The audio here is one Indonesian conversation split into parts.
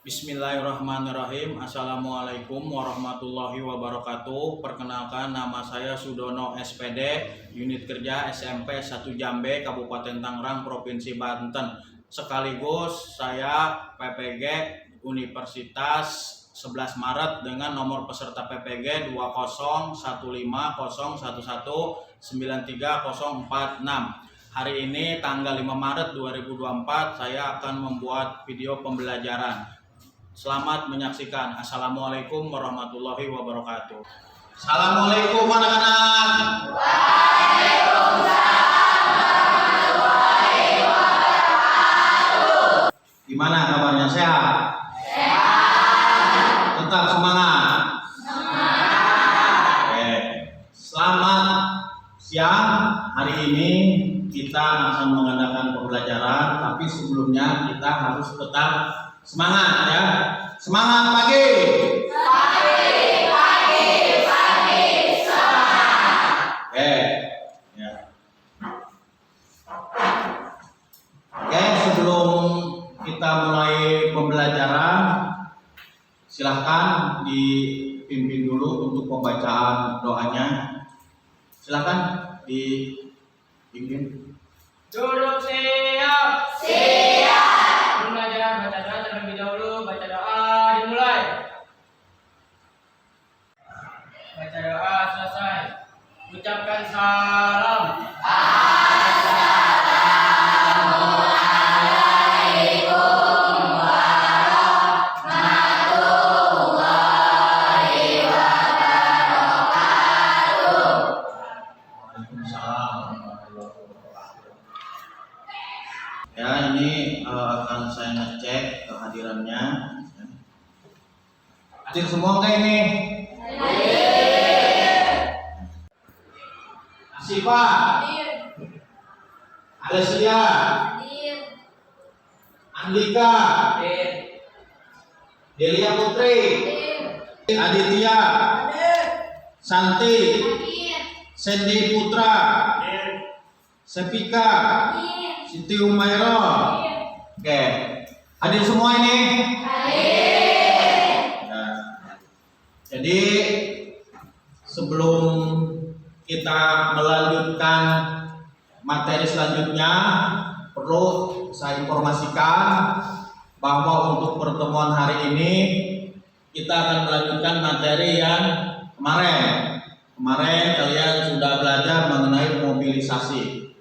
Bismillahirrahmanirrahim. Assalamualaikum warahmatullahi wabarakatuh. Perkenalkan, nama saya Sudono SPD, unit kerja SMP 1 Jambe, Kabupaten Tangerang, Provinsi Banten. Sekaligus saya PPG Universitas 11 Maret dengan nomor peserta PPG 20150119346. Hari ini tanggal 5 Maret 2024 saya akan membuat video pembelajaran. Selamat menyaksikan. Assalamualaikum warahmatullahi wabarakatuh. Assalamualaikum anak-anak. Waalaikumsalam. Gimana kabarnya, sehat? Sehat. Tetap semangat. Semangat. Oke. Selamat siang. Hari ini kita akan mengadakan pembelajaran, tapi sebelumnya kita harus tetap semangat ya. Semangat pagi. Pagi semangat. Oke. Ya. Oke, sebelum kita mulai pembelajaran, silahkan dipimpin dulu untuk pembacaan doanya. Silahkan dipimpin. Duduk siap. Belajar baca doa terlebih dahulu. Baca doa dimulai. Baca doa selesai. Ucapkan salam. Assalamualaikum warahmatullahi wabarakatuh. Waalaikumsalam warahmatullahi wabarakatuh. Ya, ini akan saya ngecek kehadirannya. Hadir semua enggak ini? Asifa, Alesia, Andika, Delia Putri, Aditya, Santi, Sandy Putra, Sepika, Siti Umairo. Oke, hadir semua ini? Hadir. Nah, jadi sebelum kita melanjutkan materi selanjutnya, perlu saya informasikan bahwa untuk pertemuan hari ini kita akan melanjutkan materi yang kemarin. Kemarin kalian sudah belajar mengenai mobilisasi.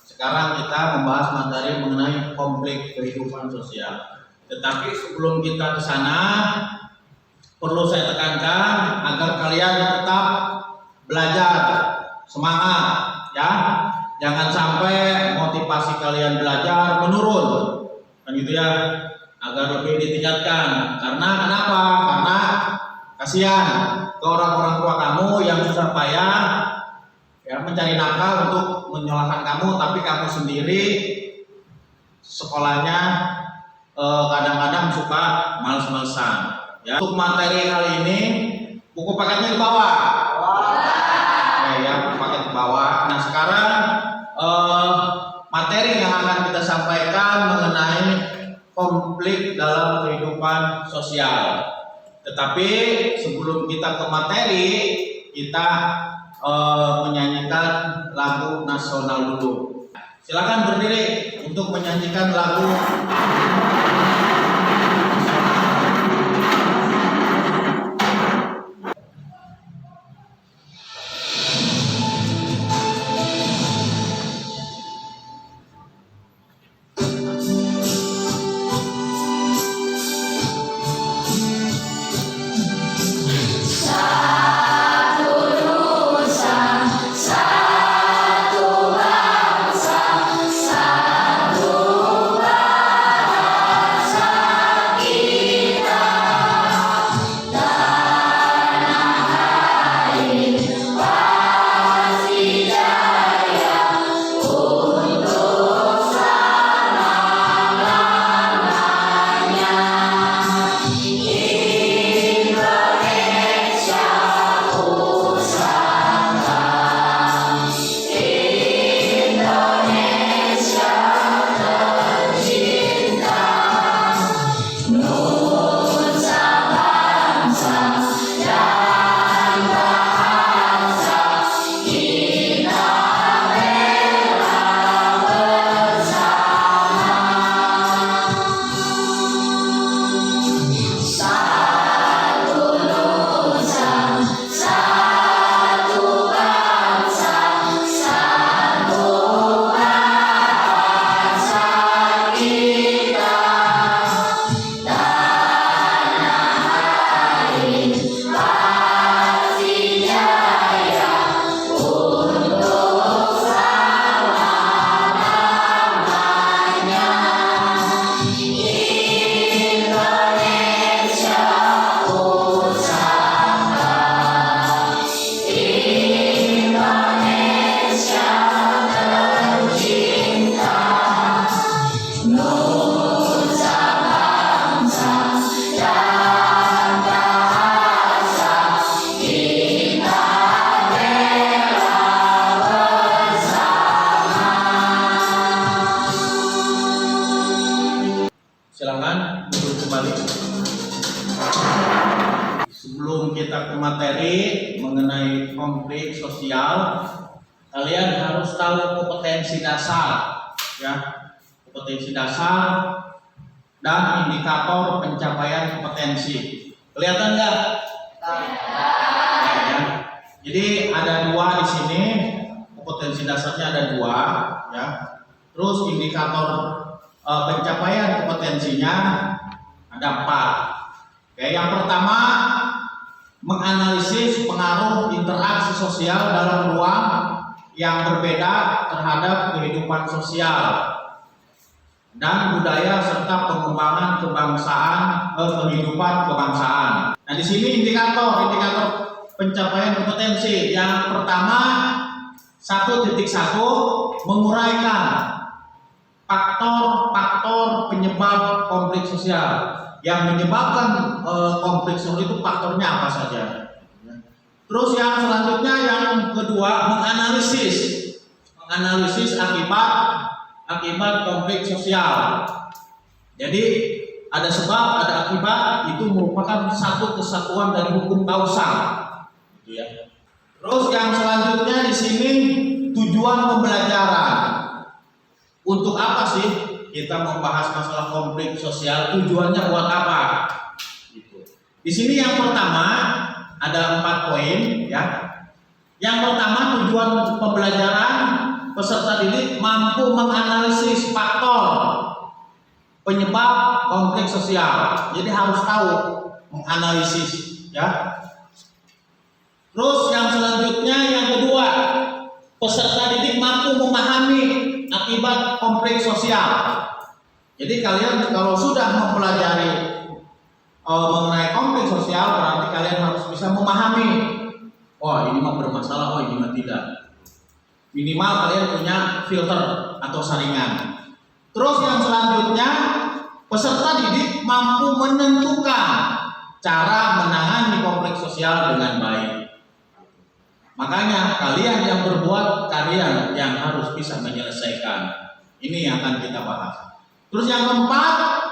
Sekarang kita membahas materi mengenai konflik kehidupan sosial. Tetapi sebelum kita ke sana, perlu saya tekankan agar kalian tetap belajar, semangat, ya. Jangan sampai motivasi kalian belajar menurun, kan gitu ya. Agar lebih ditingkatkan. Karena kenapa? Karena kasihan ke orang-orang tua kamu yang susah payah ya mencari nafkah untuk menyalahkan kamu, tapi kamu sendiri sekolahnya kadang-kadang suka males-malesan. Ya. Untuk materi kali ini buku paketnya di bawah. Ya, buku paket di bawah. Nah, sekarang materi yang akan kita sampaikan mengenai konflik dalam kehidupan sosial. Tetapi sebelum kita ke materi, kita menyanyikan lagu nasional dulu. Silakan berdiri untuk menyanyikan lagu Satu bangsa, satu kembali. Sebelum kita ke materi mengenai konflik sosial, kalian harus tahu kompetensi dasar, ya, kompetensi dasar dan indikator pencapaian kompetensi. Kelihatan nggak? Ya. Jadi ada dua di sini, kompetensi dasarnya ada dua, ya. Terus indikator pencapaian kompetensinya ada 4. Oke, yang pertama menganalisis pengaruh interaksi sosial dalam ruang yang berbeda terhadap kehidupan sosial dan budaya serta pengembangan kehidupan kebangsaan. Nah, di sini indikator pencapaian kompetensi. Yang pertama 1.1 menguraikan faktor-faktor penyebab konflik sosial. Yang menyebabkan konflik sosial itu faktornya apa saja. Terus yang selanjutnya yang kedua menganalisis akibat konflik sosial. Jadi ada sebab, ada akibat, itu merupakan satu kesatuan dari hukum kausal. Gitu ya. Terus yang selanjutnya di sini tujuan pembelajaran. Untuk apa sih kita membahas masalah konflik sosial? Tujuannya buat apa? Gitu. Di sini yang pertama ada 4 poin, ya. Yang pertama tujuan pembelajaran, peserta didik mampu menganalisis faktor penyebab konflik sosial. Jadi harus tahu menganalisis, ya. Terus yang selanjutnya yang kedua, peserta didik mampu memahami akibat konflik sosial. Jadi kalian kalau sudah mempelajari mengenai konflik sosial, berarti kalian harus bisa memahami, oh ini mah bermasalah, oh ini mah tidak. Minimal kalian punya filter atau saringan. Terus yang selanjutnya, peserta didik mampu menentukan cara menangani konflik sosial dengan baik. Makanya kalian yang berbuat, kalian yang harus bisa menyelesaikan. Ini yang akan kita bahas. Terus yang keempat,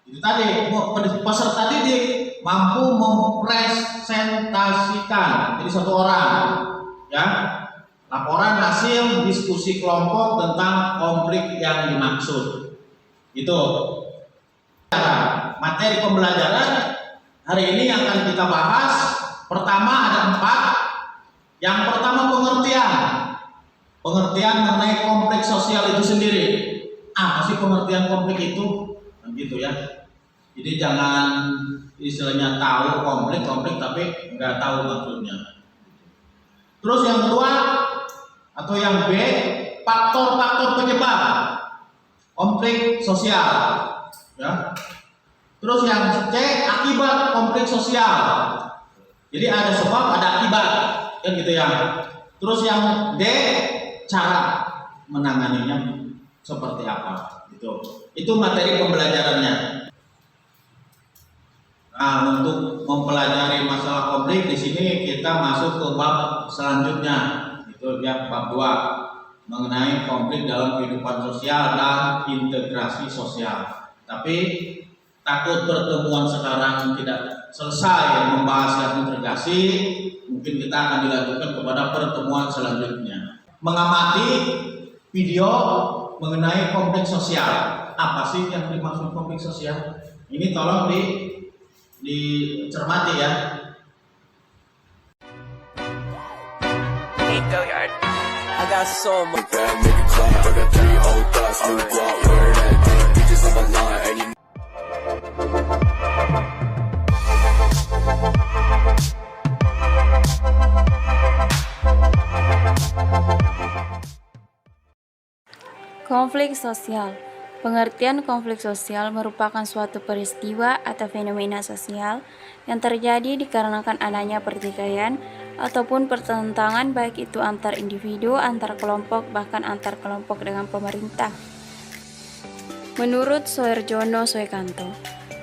itu tadi peserta didik mampu mempresentasikan. Jadi satu orang, ya, laporan hasil diskusi kelompok tentang konflik yang dimaksud. Itu materi pembelajaran hari ini yang akan kita bahas. Pertama ada 4. Yang pertama pengertian mengenai konflik sosial itu sendiri. Apa sih pengertian konflik itu? Nah, gitu ya. Jadi jangan istilahnya tahu konflik tapi nggak tahu maksudnya. Terus yang kedua atau yang B, faktor-faktor penyebab konflik sosial, ya. Terus yang C, akibat konflik sosial. Jadi ada sebab, ada akibat, kan gitu ya. Terus yang D, cara menanganinya seperti apa, gitu. Itu materi pembelajarannya. Nah, untuk mempelajari masalah konflik di sini kita masuk ke bab selanjutnya, itu ya bab 2 mengenai konflik dalam kehidupan sosial dan integrasi sosial. Tapi takut pertemuan sekarang tidak selesai membahas yang integrasi, mungkin kita akan dilanjutkan kepada pertemuan selanjutnya. Mengamati video mengenai konflik sosial. Apa sih yang dimaksud konflik sosial? Ini tolong dicermati ya. I got so much bad nigga clap. I got 3 old thoughts, new guap, where that dick? Bitches on my line, any Konflik sosial. Pengertian konflik sosial merupakan suatu peristiwa atau fenomena sosial yang terjadi dikarenakan adanya pertikaian ataupun pertentangan, baik itu antar individu, antar kelompok, bahkan antar kelompok dengan pemerintah. Menurut Soeharjono Soekanto,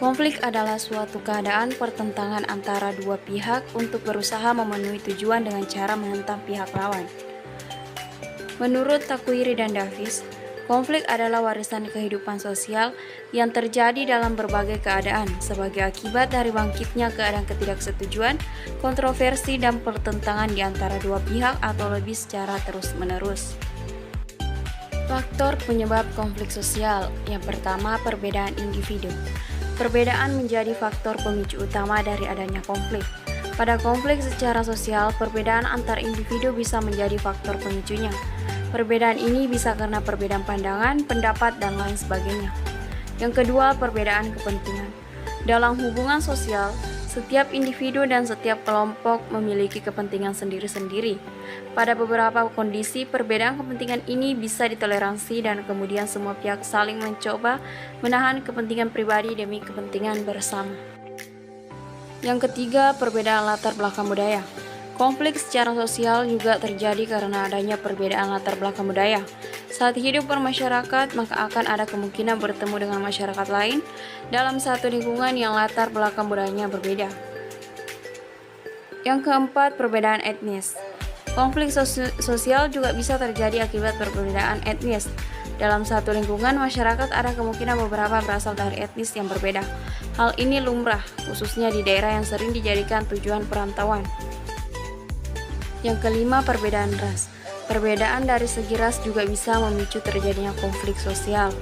konflik adalah suatu keadaan pertentangan antara dua pihak untuk berusaha memenuhi tujuan dengan cara menentang pihak lawan. Menurut Takwiri dan Davis, Konflik adalah warisan kehidupan sosial yang terjadi dalam berbagai keadaan sebagai akibat dari bangkitnya keadaan ketidaksetujuan, kontroversi, dan pertentangan di antara dua pihak atau lebih secara terus-menerus. Faktor penyebab konflik sosial. Yang pertama, perbedaan individu. Perbedaan menjadi faktor pemicu utama dari adanya konflik. Pada konflik secara sosial, perbedaan antar individu bisa menjadi faktor pemicunya. Perbedaan ini bisa karena perbedaan pandangan, pendapat, dan lain sebagainya. Yang kedua, perbedaan kepentingan. Dalam hubungan sosial, setiap individu dan setiap kelompok memiliki kepentingan sendiri-sendiri. Pada beberapa kondisi, perbedaan kepentingan ini bisa ditoleransi dan kemudian semua pihak saling mencoba menahan kepentingan pribadi demi kepentingan bersama. Yang ketiga, perbedaan latar belakang budaya. Konflik secara sosial juga terjadi karena adanya perbedaan latar belakang budaya. Saat hidup bermasyarakat, maka akan ada kemungkinan bertemu dengan masyarakat lain dalam satu lingkungan yang latar belakang budayanya berbeda. Yang keempat, perbedaan etnis. Konflik sosial juga bisa terjadi akibat perbedaan etnis. Dalam satu lingkungan, masyarakat ada kemungkinan beberapa berasal dari etnis yang berbeda. Hal ini lumrah, khususnya di daerah yang sering dijadikan tujuan perantauan. Yang kelima, perbedaan ras. Perbedaan dari segi ras juga bisa memicu terjadinya konflik sosial.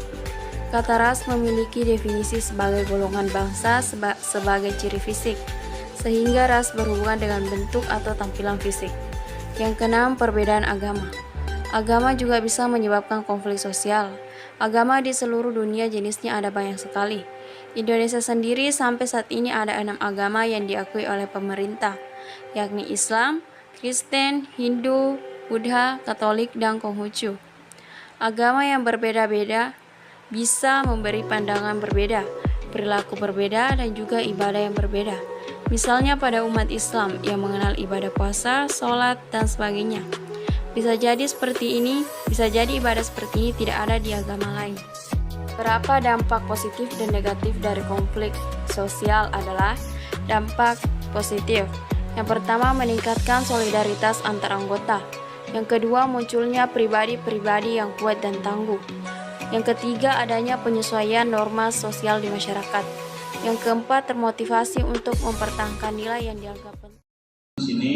Kata ras memiliki definisi sebagai golongan bangsa sebagai ciri fisik, sehingga ras berhubungan dengan bentuk atau tampilan fisik. Yang keenam, perbedaan agama. Agama juga bisa menyebabkan konflik sosial. Agama di seluruh dunia jenisnya ada banyak sekali. Indonesia sendiri sampai saat ini ada 6 agama yang diakui oleh pemerintah, yakni Islam, Kristen, Hindu, Buddha, Katolik, dan Konghucu. Agama yang berbeda-beda bisa memberi pandangan berbeda, perilaku berbeda, dan juga ibadah yang berbeda. Misalnya pada umat Islam yang mengenal ibadah puasa, sholat, dan sebagainya. Bisa jadi seperti ini, bisa jadi ibadah seperti ini tidak ada di agama lain. Berapa dampak positif dan negatif dari konflik sosial adalah dampak positif. Yang pertama, meningkatkan solidaritas antar anggota. Yang kedua, munculnya pribadi-pribadi yang kuat dan tangguh. Yang ketiga, adanya penyesuaian norma sosial di masyarakat. Yang keempat, termotivasi untuk mempertahankan nilai yang dianggap penting. Di sini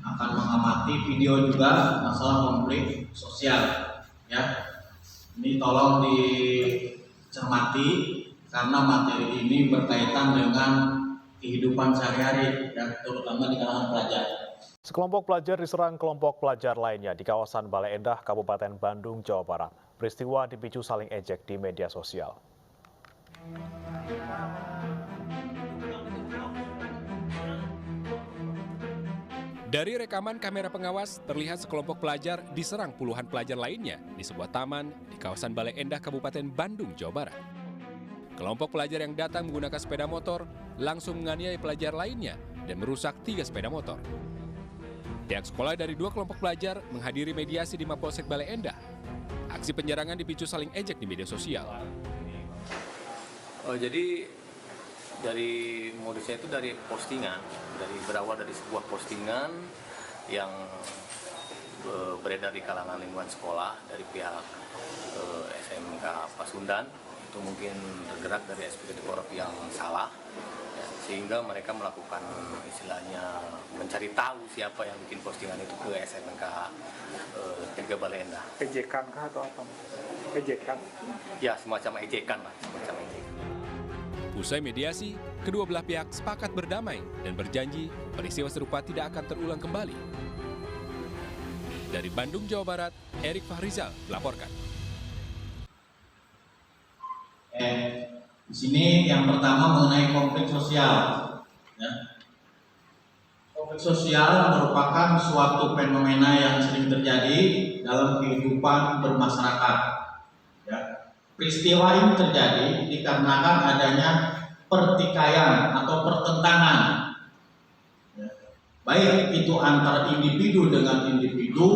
akan mengamati video juga masalah konflik sosial, ya. Ini tolong dicermati karena materi ini berkaitan dengan kehidupan sehari-hari dan terutama di kalangan pelajar. Sekelompok pelajar diserang kelompok pelajar lainnya di kawasan Bale Endah, Kabupaten Bandung, Jawa Barat. Peristiwa dipicu saling ejek di media sosial. Dari rekaman kamera pengawas, terlihat sekelompok pelajar diserang puluhan pelajar lainnya di sebuah taman di kawasan Bale Endah, Kabupaten Bandung, Jawa Barat. Kelompok pelajar yang datang menggunakan sepeda motor langsung menganiaya pelajar lainnya dan merusak 3 sepeda motor. Pihak sekolah dari 2 kelompok pelajar menghadiri mediasi di Mapolsek Bale Endah. Aksi penyerangan dipicu saling ejek di media sosial. Jadi dari modusnya itu dari postingan, berawal dari sebuah postingan yang beredar di kalangan lingkungan sekolah dari pihak SMK Pasundan. Itu mungkin tergerak dari eksekutif korup yang salah, ya, sehingga mereka melakukan istilahnya mencari tahu siapa yang bikin postingan itu ke SMK 3 Bale Endah. Ejekan kah atau apa? Ejekan? Ya, semacam ejekan lah, semacam ejekan. Usai mediasi, kedua belah pihak sepakat berdamai dan berjanji peristiwa serupa tidak akan terulang kembali. Dari Bandung, Jawa Barat, Erik Fahrizal melaporkan. Di sini yang pertama mengenai konflik sosial. Ya. Konflik sosial merupakan suatu fenomena yang sering terjadi dalam kehidupan bermasyarakat. Ya. Peristiwa ini terjadi dikarenakan adanya pertikaian atau pertentangan, ya. Baik itu antar individu dengan individu,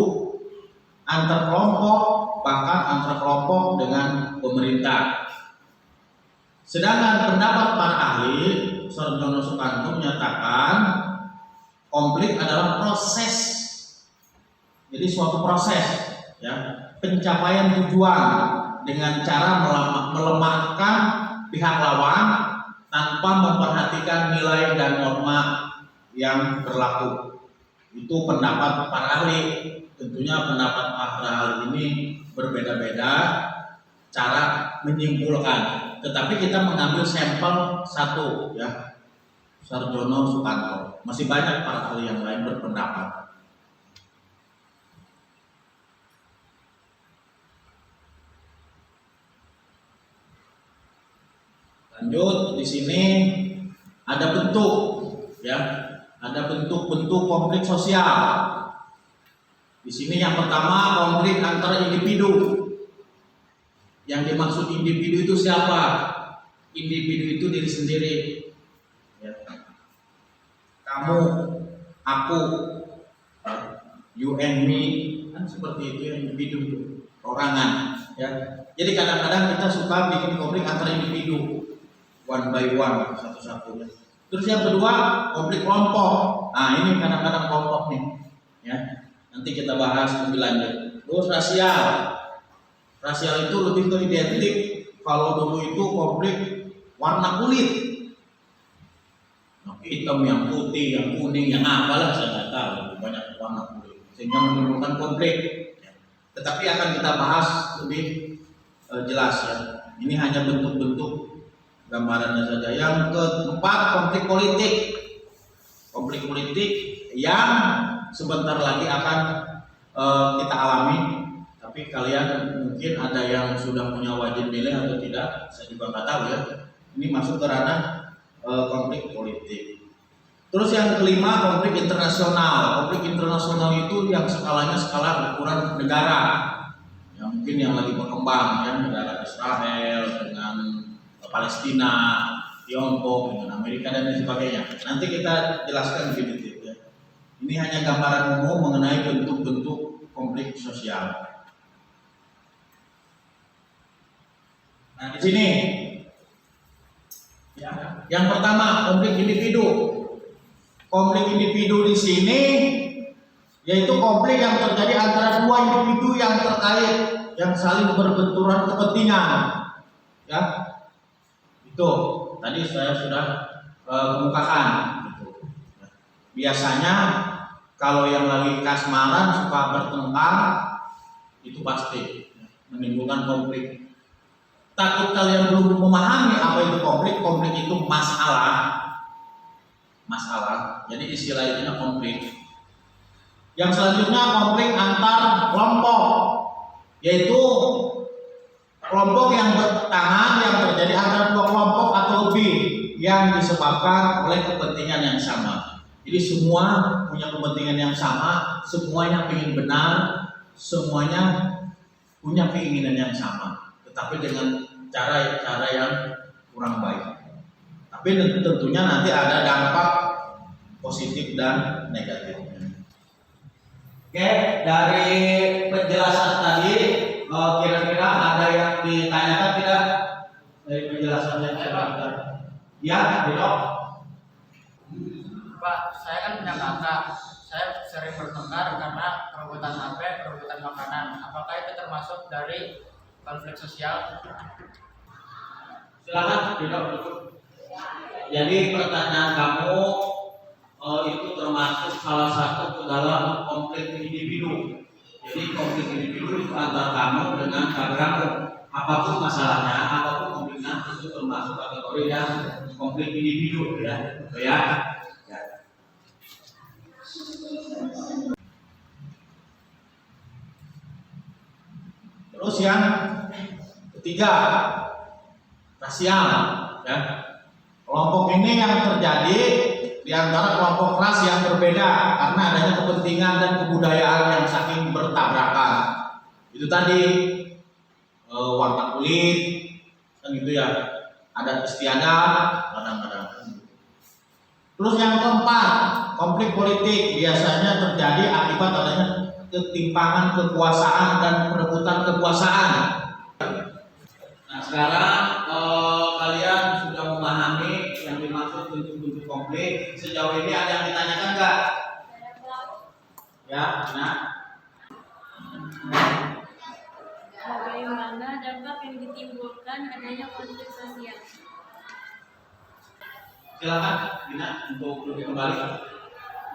antar kelompok, bahkan antar kelompok dengan pemerintah. Sedangkan pendapat para ahli, Sarjono Sukanto menyatakan konflik adalah proses, jadi suatu proses, ya, pencapaian tujuan dengan cara melemahkan pihak lawan tanpa memperhatikan nilai dan norma yang berlaku. Itu pendapat para ahli. Tentunya pendapat para ahli ini berbeda-beda cara menyimpulkan. Tetapi kita mengambil sampel satu, ya, Sarjono Sukanto. Masih banyak para ahli yang lain berpendapat. Lanjut, di sini ada bentuk, ya, ada bentuk-bentuk konflik sosial. Di sini yang pertama konflik antara individu. Yang dimaksud individu itu siapa? Individu itu diri sendiri. Ya. Kamu, aku, you and me, kan seperti itu yang individu, perorangan. Ya. Jadi kadang-kadang kita suka bikin konflik antara individu. One by one, satu-satu. Terus yang kedua konflik kelompok. Nah ini kadang-kadang kelompok nih, ya. Nanti kita bahas lebih lanjut. Terus rasial. Rasial itu lebih ke identik. Kalau dulu itu konflik warna kulit. Nah, hitam, yang putih, yang kuning, yang apalah saya nggak tahu. Lebih banyak warna kulit sehingga menimbulkan konflik. Tetapi akan kita bahas lebih jelas, ya. Ini hanya bentuk-bentuk gambarannya saja. Yang keempat konflik politik. Konflik politik yang sebentar lagi akan kita alami. Tapi kalian mungkin ada yang sudah punya wajib milih atau tidak, saya juga nggak tahu, ya. Ini masuk ke ranah konflik politik. Terus yang kelima konflik internasional. Konflik internasional itu yang skalanya skala ukuran negara. Ya, mungkin yang lagi berkembang, ya, negara Israel dengan Palestina, Tiongkok dengan Amerika dan lain sebagainya. Nanti kita jelaskan lebih detail, ya. Ini hanya gambaran umum mengenai bentuk-bentuk konflik sosial. Nah, di sini, ya, yang pertama konflik individu. Konflik individu di sini yaitu konflik yang terjadi antara dua individu yang terkait, yang saling berbenturan kepentingan, ya. Itu tadi saya sudah kemukakan. Gitu. Biasanya kalau yang lagi kasmaran suka bertengkar, itu pasti menimbulkan konflik. Takut kalian belum memahami apa itu konflik. Konflik itu masalah. Jadi istilahnya konflik. Yang selanjutnya konflik antar kelompok, yaitu kelompok yang bertahan yang terjadi antara dua kelompok atau lebih yang disebabkan oleh kepentingan yang sama. Jadi semua punya kepentingan yang sama, semuanya ingin benar, semuanya punya keinginan yang sama, tetapi dengan cara-cara yang kurang baik. Tapi tentunya nanti ada dampak positif dan negatif. Oke, dari penjelasan tadi kira-kira ada yang ditanyakan tidak dari penjelasan yang saya berikan? Ya, Dok. Pak, saya kan punya kakak. Saya sering bertengkar karena perebutan HP, perebutan makanan. Apakah itu termasuk dari konflik sosial? Silakan, Dok. Jadi pertanyaan kamu itu termasuk salah satu ke dalam konflik individu. Jadi konflik individu itu antara kamu dengan kamu. Apapun masalahnya, apapun konfliknya, itu termasuk kategori yang konflik individu, ya. Ya. Terus yang ketiga, rasial, ya. Kelompok ini yang terjadi di antara kelompok ras yang berbeda karena adanya kepentingan dan kebudayaan yang saking bertabrakan. Itu tadi warna kulit, kan gitu ya. Adat istiadat, kadang-kadang. Terus yang keempat, konflik politik biasanya terjadi akibat adanya ketimpangan kekuasaan dan perebutan kekuasaan. Nah, sekarang kalian sudah memahami yang dimaksud bentuk-bentuk konflik. Sejauh ini ada yang ditanyakan nggak? Ya, nah. ditimbulkan adanya konflik sosial? Silakan Gina untuk lebih kembali.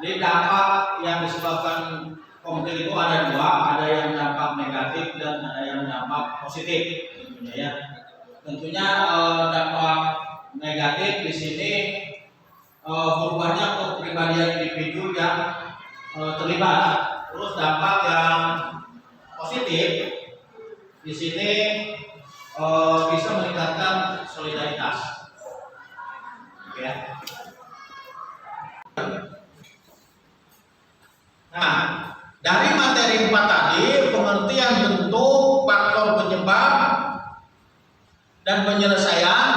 Jadi dampak yang disebabkan konflik itu ada dua, ada yang dampak negatif dan ada yang dampak positif tentunya ya. Tentunya dampak negatif di sini berubahnya kepribadian individu yang terlibat. Terus dampak yang positif di sini bisa meningkatkan solidaritas. Oke ya. Nah, dari materi 4 tadi, pengertian bentuk, faktor penyebab, dan penyelesaian,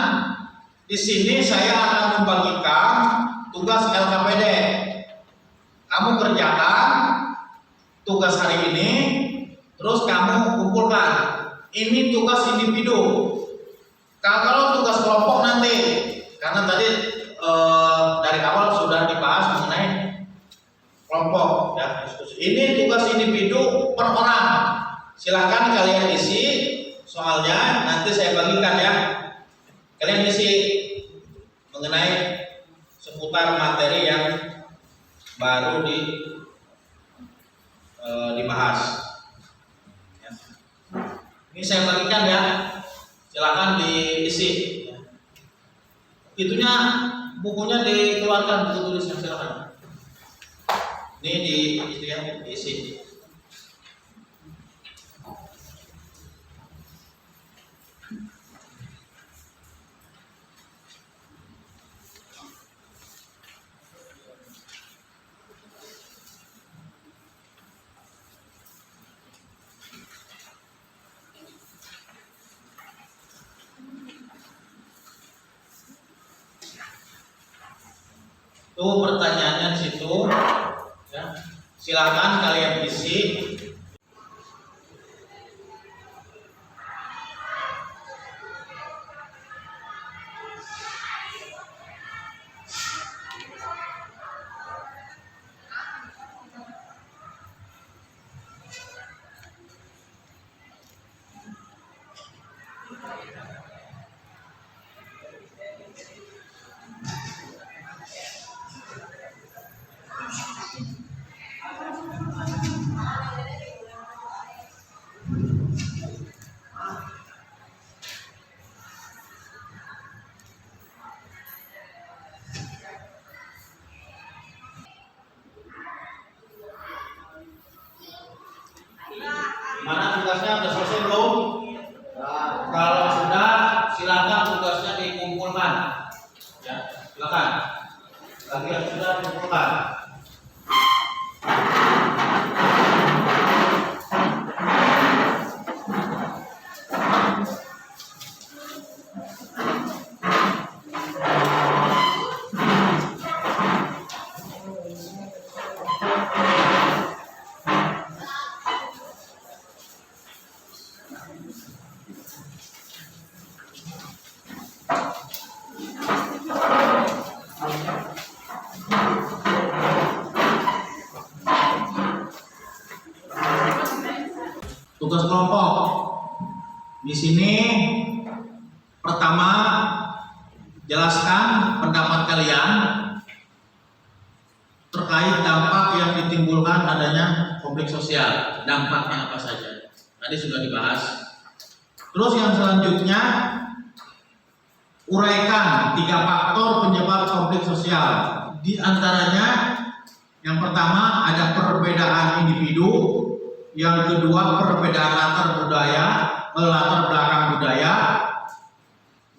di sini saya akan membagikan tugas LKPD. Kamu kerjakan tugas hari ini, terus kamu kumpulkan. Ini tugas individu. Kalau tugas kelompok nanti, karena tadi dari awal sudah dibahas mengenai kelompok ya. Ini tugas individu per orang. Silahkan kalian isi soalnya, nanti saya bagikan ya. Kalian isi mengenai seputar materi yang baru dibahas. Ya. Ini saya bagikan ya. Silahkan diisi. Ya. Itunya bukunya dikeluarkan, buku tulisnya silakan. Ini diisi. Tuh pertanyaannya di situ. Ya. Silakan kalian isi. Mana tugasnya udah selesai belum? Nah, kalau sudah, silakan tugasnya dikumpulkan. Ya, silakan. Bagi yang sudah dikumpulkan. Tugas kelompok di sini pertama jelaskan pendapat kalian terkait dampak yang ditimbulkan adanya konflik sosial. Dampaknya apa saja? Tadi sudah dibahas. Terus yang selanjutnya uraikan 3 faktor penyebab konflik sosial. Di antaranya yang pertama ada perbedaan individu. Yang kedua perbedaan latar belakang budaya.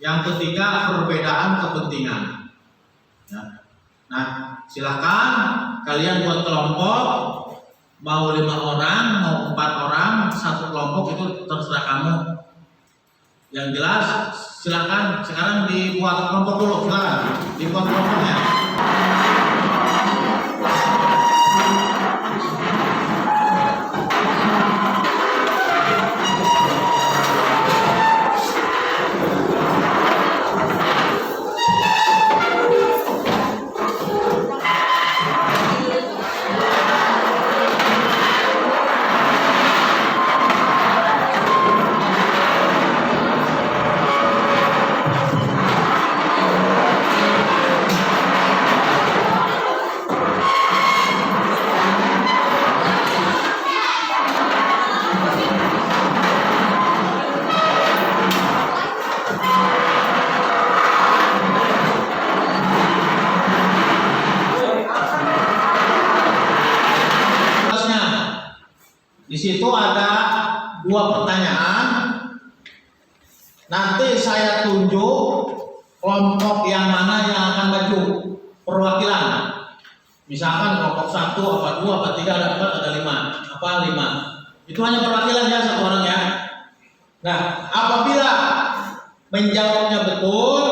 Yang ketiga perbedaan kepentingan. Ya. Nah, silakan kalian buat kelompok, mau 5 orang, mau 4 orang, satu kelompok itu terserah kamu. Yang jelas silakan sekarang dibuat kelompok dulu, silakan dibuat kelompoknya. 2 pertanyaan. Nanti saya tunjuk kelompok yang mana yang akan maju perwakilan. Misalkan kelompok 1, apa 2, apa 3, ada 4, ada 5, apa 5. Itu hanya perwakilan ya, 1 orang ya. Nah, apabila menjawabnya betul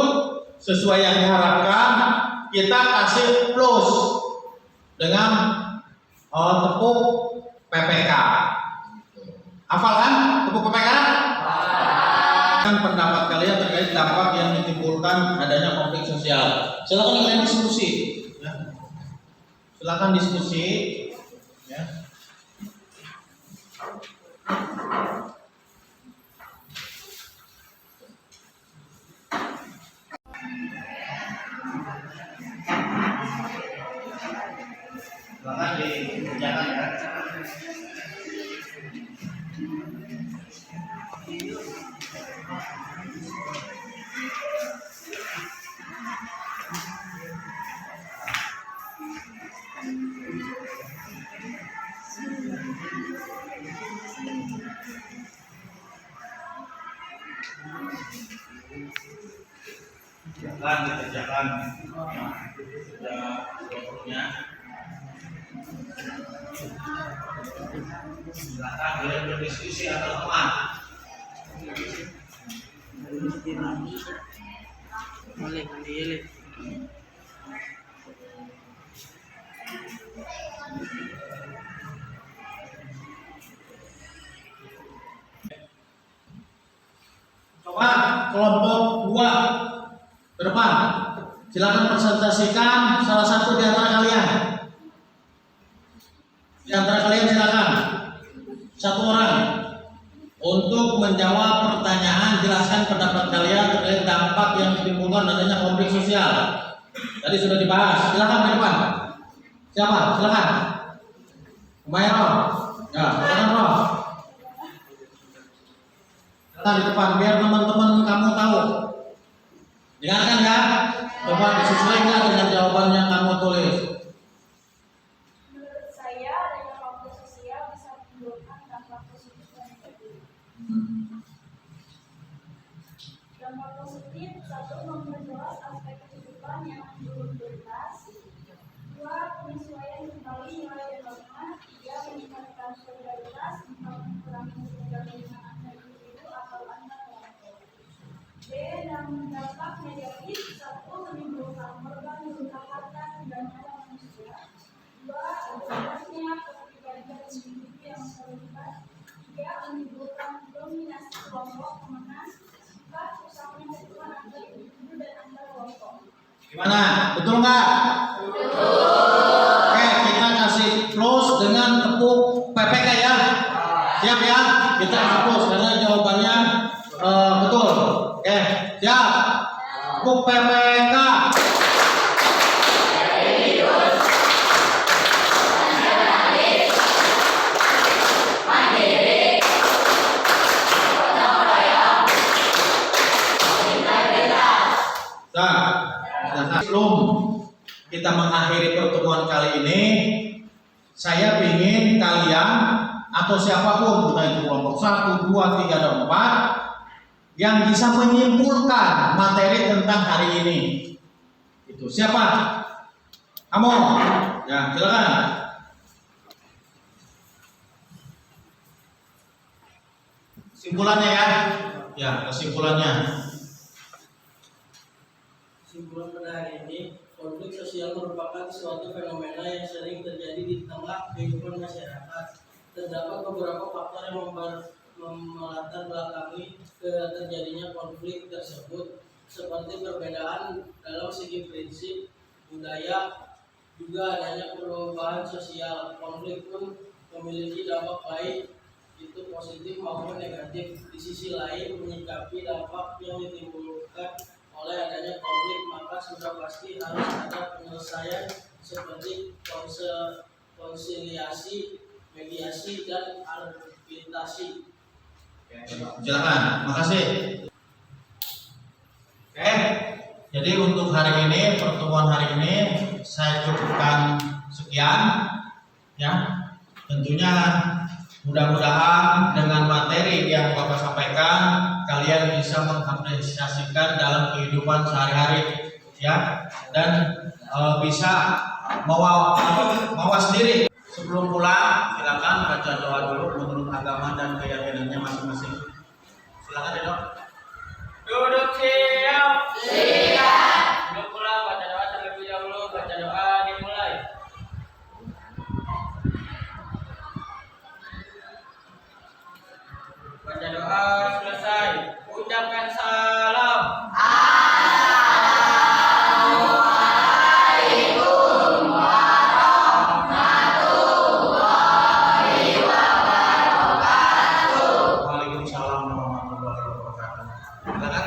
sesuai yang diharapkan, kita kasih plus dengan tepuk PPK. Hafal kan tepuk PPK? Kan pendapat kalian terkait dampak yang ditimbulkan adanya konflik sosial. Silakan kalian diskusi. Ya. Silakan diskusi. Ya. Silakan dikerjakan ya. Silakan dikerjakan. Sudah kelompoknya. Silakan boleh berdiskusi atau teman. Boleh, boleh. Coba kelompok 2 ke depan. Silakan presentasikan salah satu di antara kalian. Di antara kalian silakan 1 orang untuk menjawab pertanyaan, jelaskan pendapat kalian terkait dampak yang ditimbulkan adanya konflik sosial. Tadi sudah dibahas. Silakan ke depan. Siapa? Silakan. Umairah. Ya, silakan Roh. Silakan di depan biar teman-teman kamu tahu. Dengarkan ya. Coba disesuaikan dengan jawaban yang kamu tulis. Menurut saya, adanya konflik sosial bisa menimbulkan dampak positif dan negatif. Dampak positif, 1. Memperjelas aspek kehidupan yang belum tuntas. 2. Penyesuaian kembali nilai dan norma. 3. Meningkatkan solidaritas. 4. Mengurangi ketergantungan antar individu atau antar kelompok. D. Dampak negatif, 1. Menimbulkan korban kejahatan dan nyawa manusia. 2. Adanya kepribadian individu yang terlibat. 3. Menimbulkan dominasi kelompok pemenang. 4. Rusaknya hubungan antar individu dan antar kelompok. Gimana? Betul nggak? Betul. Oke, kita kasih plus dengan tepuk PPK ya. Siap ya? Kita kasih plus karena jawabannya betul. Oke, siap. Tepuk PPK. Sebelum kita mengakhiri pertemuan kali ini, saya ingin kalian atau siapapun, entah itu kelompok 1, 2, 3, dan 4, yang bisa menyimpulkan materi tentang hari ini. Itu siapa? Kamu? Ya, silakan. Kesimpulannya ya. Ya, kesimpulannya. Kesimpulan pada hari ini, konflik sosial merupakan suatu fenomena yang sering terjadi di tengah kehidupan masyarakat. Terdapat beberapa faktor yang melatar belakangi terjadinya konflik tersebut, seperti perbedaan dalam segi prinsip, budaya, juga adanya perubahan sosial. Konflik pun memiliki dampak baik, itu positif maupun negatif. Di sisi lain, menyikapi dampak yang ditimbulkan oleh adanya konflik, maka sudah pasti harus ada penyelesaian seperti konsiliasi, mediasi, dan arbitrasi. Silakan, makasih. Oke, jadi untuk hari ini, pertemuan hari ini saya cukupkan sekian. Ya, tentunya Mudah-mudahan dengan materi yang Bapak sampaikan, kalian bisa mengapresiasikan dalam kehidupan sehari-hari, ya, dan bisa mawas diri. Sebelum pulang, silakan baca doa dulu menurut agama dan keyakinannya masing-masing. Silakan ya, Dok. Duduk siap. Siap. Sebelum pulang baca doa terlebih dahulu. Baca doa dimulai. Baca doa selesai. Ucapkan salam. Waalaikumsalam warahmatullahi wabarakatuh. Silakan.